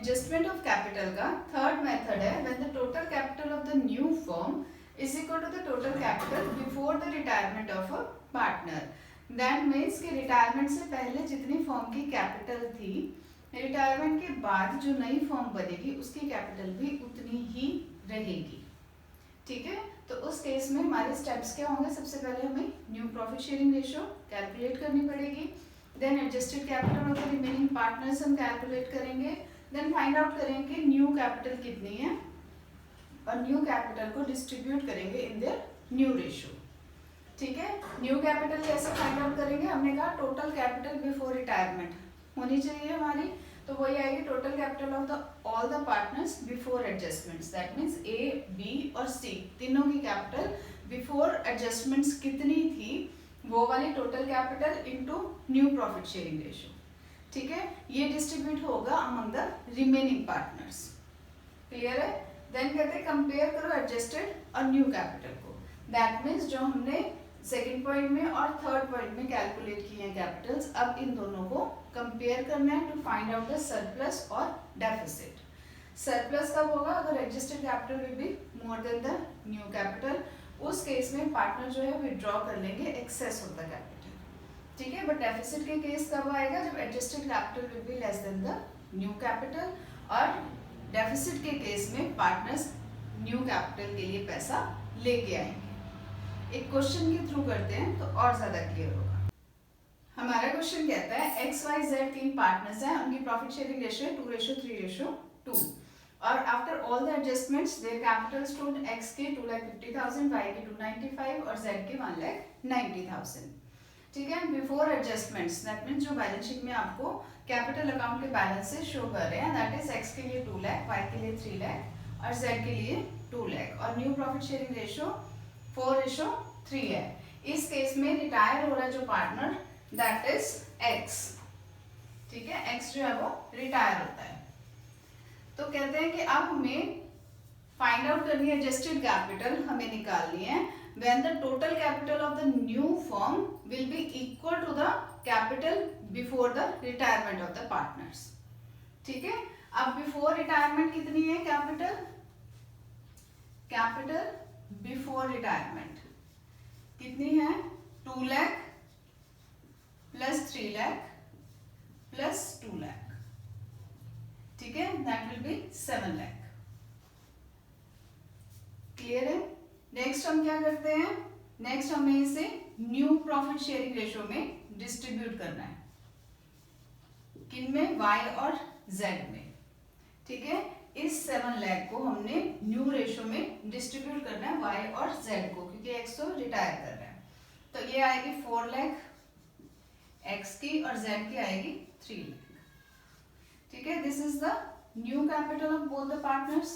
Adjustment of capital का third method है when the total capital of the new firm is equal to the total capital before the retirement of a partner. That means कि retirement से पहले जितनी firm की capital थी, retirement के बाद जो नई फर्म बनेगी उसकी कैपिटल भी उतनी ही रहेगी। ठीक है, तो उस केस में हमारे स्टेप्स क्या होंगे? सबसे पहले हमें new profit sharing ratio calculate करनी पड़ेगी, then adjusted capital of the remaining partners हम कैलकुलेट करेंगे, देन फाइंड आउट करेंगे कि न्यू कैपिटल कितनी है और न्यू कैपिटल को डिस्ट्रीब्यूट करेंगे इन देयर न्यू रेशियो। ठीक है, न्यू कैपिटल कैसे फाइंड आउट करेंगे? हमने कहा टोटल कैपिटल बिफोर रिटायरमेंट होनी चाहिए हमारी, तो वही आएगी total capital of the all the partners before adjustments. That means A, B और सी तीनों की कैपिटल बिफोर एडजस्टमेंट्स कितनी थी, वो वाली total capital into new profit sharing ratio. ठीक है, ये डिस्ट्रीब्यूट होगा among the remaining partners. Clear है? देन कहते हैं कंपेयर करो एडजस्टेड और न्यू कैपिटल को। दैट मीन्स जो हमने सेकेंड पॉइंट में और थर्ड पॉइंट में कैलकुलेट किए हैं कैपिटल्स, अब इन दोनों को कंपेयर करना है to find out the surplus और डेफिसिट। सरप्लस कब होगा? अगर adjusted capital will be more than the new capital, उस केस में पार्टनर जो है विड्रॉ कर लेंगे एक्सेस ऑफ द कैपिटल। ठीक है, बट डेफिसिट के केस कब आएगा? जब adjusted capital will be less than the new capital, और डेफिसिट के केस में पार्टनर्स न्यू कैपिटल के लिए पैसा लेके आएंगे। एक क्वेश्चन के थ्रू करते हैं तो और ज्यादा क्लियर होगा। हमारा क्वेश्चन कहता है एक्स वाई जेड तीन पार्टनर्स हैं, उनकी प्रॉफिट शेयरिंग रेशियो 2:3:2 और after all the adjustments their capital stood x के 2,50,000, वाई के 295 और जेड के 1,90,000। ठीक है, बिफोर एडजस्टमेंट्स दैट मीन्स जो बैलेंस शीट में आपको कैपिटल अकाउंट के बैलेंस से शो कर रहे हैं, दैट इज एक्स के लिए 2 लाख, वाई के लिए 3 लाख और जेड के लिए 2 लाख, और न्यू प्रॉफिट शेयरिंग रेशियो 4:3 है। इस केस में रिटायर हो रहा है जो पार्टनर, दैट इज एक्स। ठीक है, एक्स जो है वो रिटायर होता है। तो कहते हैं कि अब हमें फाइंड आउट करनी है एडजस्टेड कैपिटल, हमें निकालनी है when the total capital of the new firm will be equal to the capital before the retirement of the partners. ठीक है, अब बिफोर रिटायरमेंट कितनी है कैपिटल? कैपिटल बिफोर रिटायरमेंट कितनी है? 2 लाख प्लस 3 लाख प्लस 2 लाख। ठीक है, that will be 7 lakh. Clear है? नेक्स्ट हम क्या करते हैं? नेक्स्ट हमें इसे न्यू प्रॉफिट शेयरिंग रेशियो में डिस्ट्रीब्यूट करना है। किन में? वाई और जेड में। ठीक है, इस 7 लाख को हमने न्यू रेशियो में डिस्ट्रीब्यूट करना है वाई और जेड को, क्योंकि एक्स तो रिटायर कर रहा है। तो ये आएगी 4 लाख एक्स की और जेड की आएगी 3 लाख। ठीक है, this is the new capital of both the partners.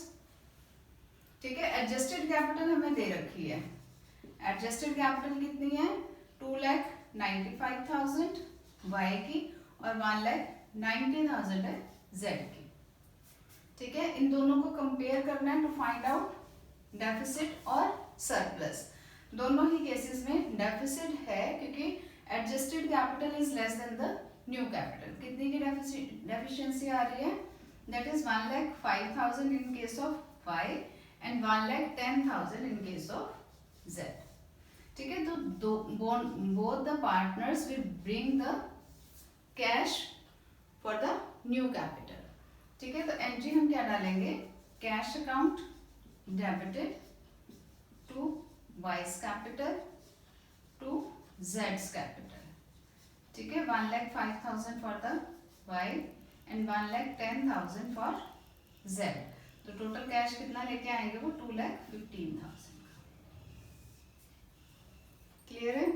ठीक है, एडजस्टेड कैपिटल हमें दे रखी है। एडजस्टेड कैपिटल कितनी है? 2,95,000 वाई की और 1,90,000 है जेड की। ठीक है, इन दोनों को कंपेयर करना है टू फाइंड आउट डेफिसिट और सरप्लस। दोनों ही केसेस में डेफिसिट है क्योंकि adjusted capital is less than the new capital. कितनी की डेफिशिएंसी आ रही है? That is 1,05,000 in case of Y and 1,10,000 in case of Z. ठीक है, तो both the partners will bring the cash for the new capital. ठीक है, तो एंट्री हम क्या डालेंगे? Cash account debited to Y's capital to जेड्स कैपिटल। ठीक है, 1,05,000 for the Y and 1,10,000 for Z. तो टोटल कैश कितना लेके आएंगे? वो 2,15,000। क्लियर है?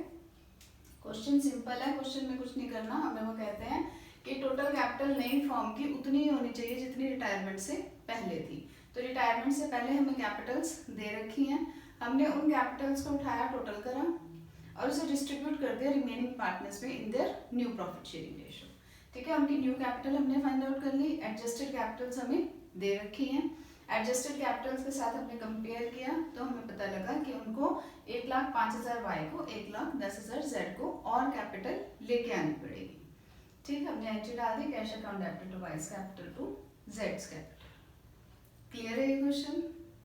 क्वेश्चन सिंपल है, क्वेश्चन में कुछ नहीं करना। हमें वो कहते हैं कि टोटल कैपिटल नई फर्म की उतनी ही होनी चाहिए जितनी रिटायरमेंट से पहले थी। तो रिटायरमेंट से पहले हमें कैपिटल्स दे रखी हैं, हमने उन कैपिटल्स को उठाया, टोटल करा और उसे डिस्ट्रीब्यूट कर दिया रिमेनिंग पार्टनर्स में in their new profit sharing ratio. ठीक है, उनकी न्यू कैपिटल हमने फाइंड आउट कर ली, एडजस्टेड कैपिटल्स हमें दे रखी हैं। एडजस्टेड कैपिटल्स के साथ हमने कंपेयर किया तो हमें पता लगा कि उनको 1,05,000 वाई को 1,10,000 जेड को और कैपिटल लेके आनी पड़ेगी। ठीक, हमने एंट्री डाल दी cash account debited to Y's capital to जेड्स कैपिटल। क्लियर है ये क्वेश्चन?